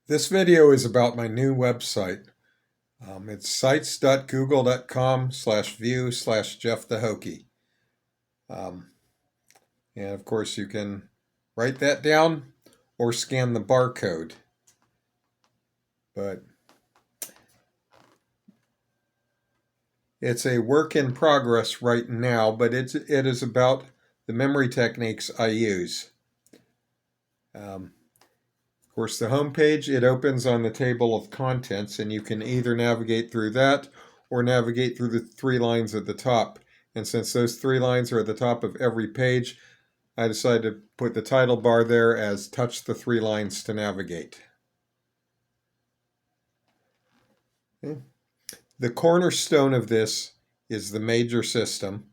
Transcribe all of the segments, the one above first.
This video is about my new website. It's sites.google.com/view/Jeff the Hokie. Um, and of course, you can write that down or scan the barcode. But it's a work in progress right now, but it is about the memory techniques I use. Of course, the home page, it opens on the table of contents, and you can either navigate through that or navigate through the three lines at the top. And since those three lines are at the top of every page, I decided to put the title bar there as touch the three lines to navigate. Okay. The cornerstone of this is the major system.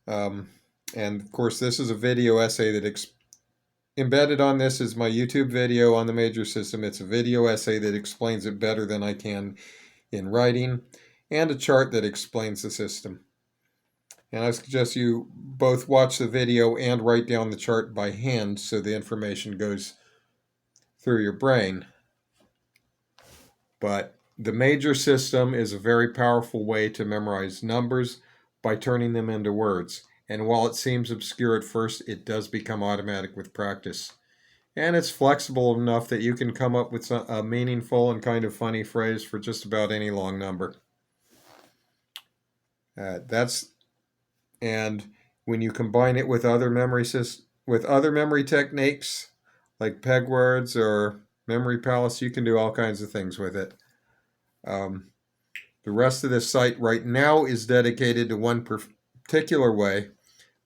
And of course, this is a video essay that embedded on this is my YouTube video on the major system. It's a video essay that explains it better than I can in writing, and a chart that explains the system. And I suggest you both watch the video and write down the chart by hand so the information goes through your brain. But the major system is a very powerful way to memorize numbers by turning them into words. And while it seems obscure at first, it does become automatic with practice. And it's flexible enough that you can come up with a meaningful and kind of funny phrase for just about any long number. And when you combine it with other memory techniques like peg words or memory palace, you can do all kinds of things with it. The rest of this site right now is dedicated to one particular way,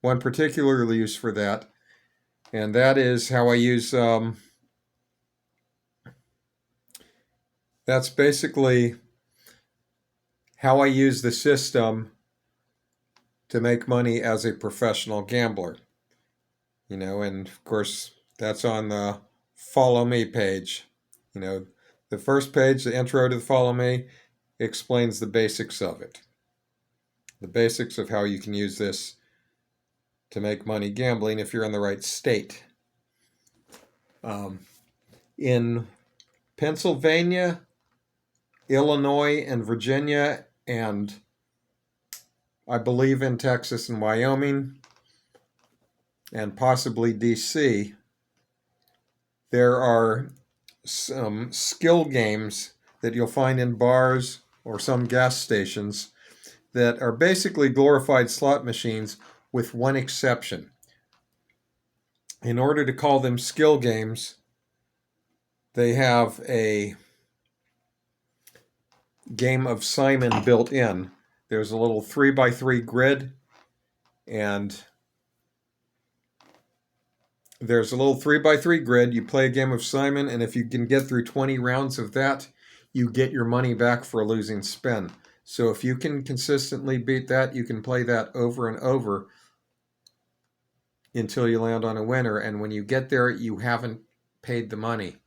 one particular use for that, and that is how I use. That's basically how I use the system to make money as a professional gambler. And of course, that's on the Follow Me page. The first page, the intro to the Follow Me, explains the basics of it. The basics of how you can use this to make money gambling if you're in the right state. In Pennsylvania, Illinois, and Virginia, and I believe in Texas and Wyoming, and possibly DC, there are some skill games that you'll find in bars or some gas stations that are basically glorified slot machines, with one exception. In order to call them skill games, they have a game of Simon built in. There's a little 3x3 grid, and there's a little 3x3 grid. You play a game of Simon, and if you can get through 20 rounds of that, you get your money back for a losing spin. So if you can consistently beat that, you can play that over and over until you land on a winner. And when you get there, you haven't paid the money.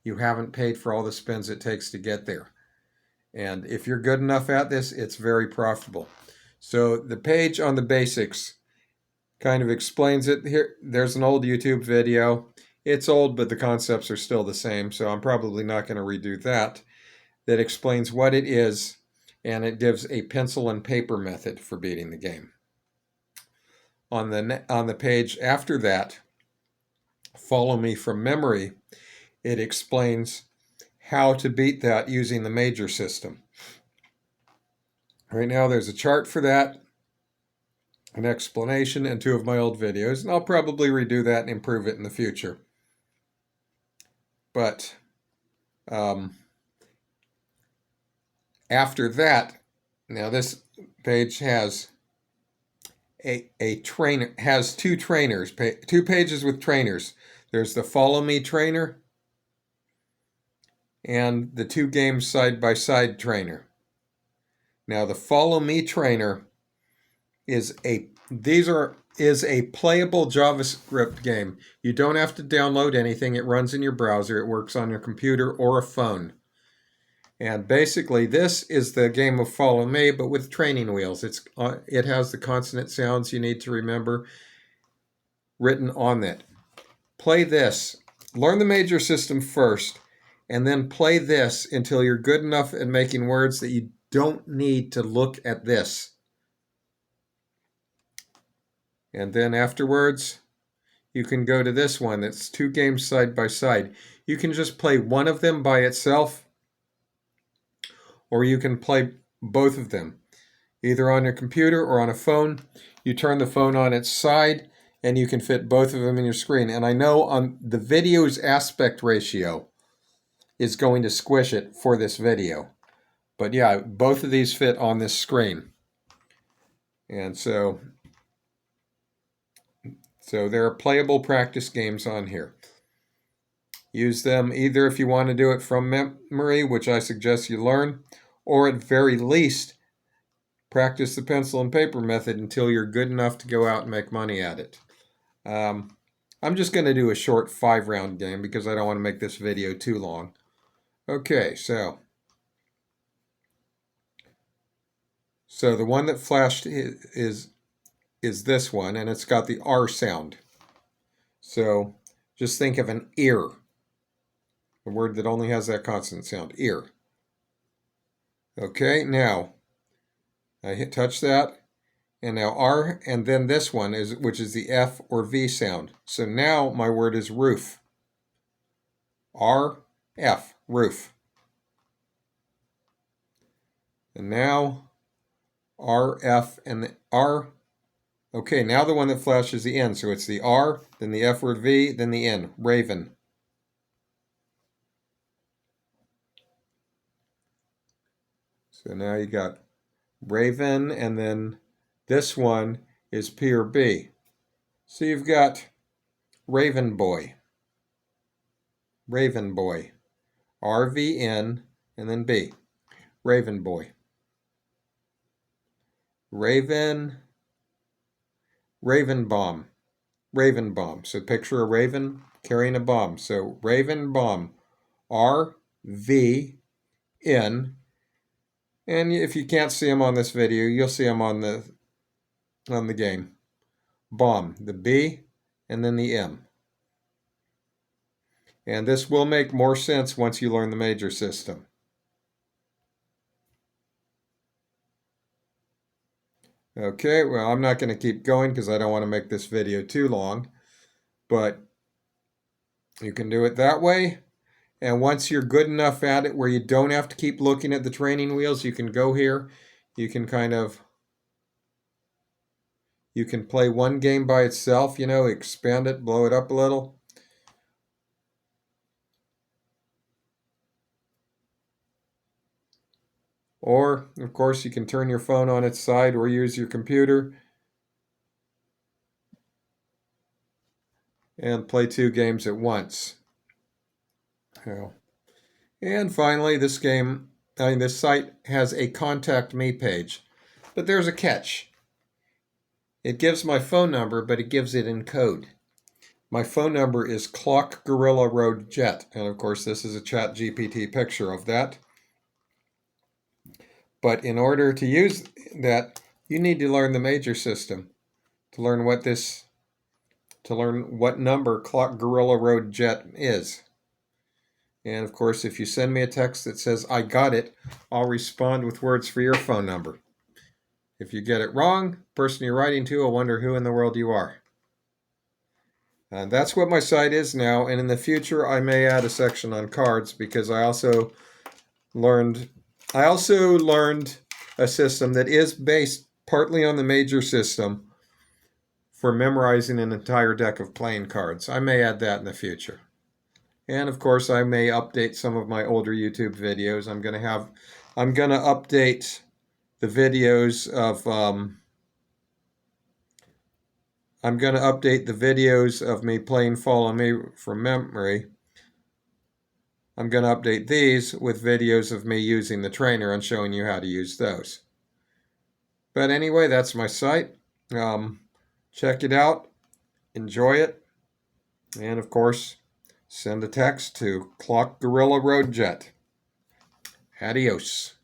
You haven't paid for all the spins it takes to get there. And if you're good enough at this, it's very profitable. So the page on the basics kind of explains it. Here, there's an old YouTube video. It's old, but the concepts are still the same, so I'm probably not going to redo that. That explains what it is, and it gives a pencil and paper method for beating the game. On the page after that, Follow Me from Memory, it explains how to beat that using the major system. Right now there's a chart for that, an explanation, and two of my old videos, and I'll probably redo that and improve it in the future. But after that, now this page has a trainer, has two trainers, two pages with trainers. There's the Follow Me trainer and the two games side-by-side trainer. Now the Follow Me trainer is a playable JavaScript game. You don't have to download anything. It runs in your browser. It works on your computer or a phone. And basically, this is the game of Follow Me, but with training wheels. It has the consonant sounds you need to remember written on it. Play this. Learn the major system first, and then play this until you're good enough at making words that you don't need to look at this. And then afterwards, you can go to this one. It's 2 games side by side. You can just play one of them by itself, or you can play both of them, either on your computer or on a phone. You turn the phone on its side, and you can fit both of them in your screen. And I know on the video's aspect ratio is going to squish it for this video. But yeah, both of these fit on this screen. And so there are playable practice games on here. Use them either if you want to do it from memory, which I suggest you learn, or at very least, practice the pencil and paper method until you're good enough to go out and make money at it. I'm just going to do a short 5-round game because I don't want to make this video too long. Okay, so the one that flashed is this one, and it's got the R sound. So just think of an ear, a word that only has that consonant sound, ear. Okay, now I touch that, and now R, and then this one which is the F or V sound. So now my word is roof. R, F, roof. And now R, F, and the R. Okay, now the one that flashes the N. So it's the R, then the F word V, then the N, raven. So now you got raven, and then this one is P or B. So you've got raven boy, RVN, and then B, raven boy. Raven bomb. So picture a raven carrying a bomb. So raven bomb, RVN. And if you can't see them on this video, you'll see them on the game. Bomb, the B, and then the M. And this will make more sense once you learn the major system. Okay, well, I'm not going to keep going because I don't want to make this video too long, but you can do it that way. And once you're good enough at it where you don't have to keep looking at the training wheels, you can go here. You can you can play one game by itself, expand it, blow it up a little. Or, of course, you can turn your phone on its side or use your computer and play 2 games at once. And finally, this site has a Contact Me page. But there's a catch. It gives my phone number, but it gives it in code. My phone number is Clock Gorilla Road Jet. And of course, this is a ChatGPT picture of that. But in order to use that, you need to learn the major system to learn what number Clock Gorilla Road Jet is. And of course, if you send me a text that says, I got it, I'll respond with words for your phone number. If you get it wrong, the person you're writing to will wonder who in the world you are. And that's what my site is now. And in the future, I may add a section on cards because I also learned a system that is based partly on the major system for memorizing an entire deck of playing cards. I may add that in the future. And of course, I may update some of my older YouTube videos. I'm going to update the videos of me playing Follow Me from memory. I'm going to update these with videos of me using the trainer and showing you how to use those. But anyway, that's my site. Check it out. Enjoy it. And of course, send a text to Clock Gorilla Road Jet. Adios.